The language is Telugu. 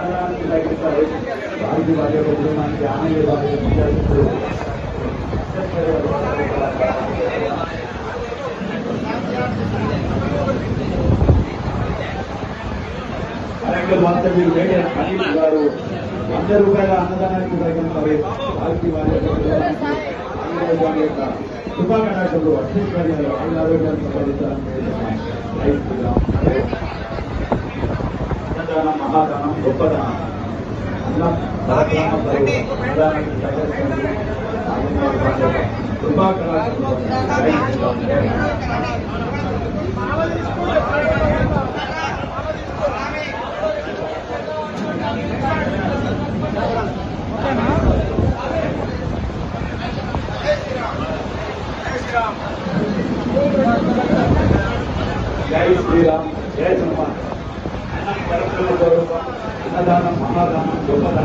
అన్నదానానికి తగ్గిస్తారు వారికి వారి యొక్క కుటుంబానికి ఆమె వారి విద్యార్థులు అలాగే మాత్రం మీరు వేరే అనిల్ గారు 100 రూపాయల అన్నదానానికి తగ్గిస్తారు వారికి వారి యొక్క కుటుంబానికి వారి యొక్క శుభాకాంక్షలు అక్షించాలి ఆయన ఆరోగ్యాన్ని సంపాదించాలని అన్నదానం మహాదానం గొప్పదానం జై శ్రీరామ్ జై హనుమాన్ అన్నదానం మహాదానం గొప్పదానం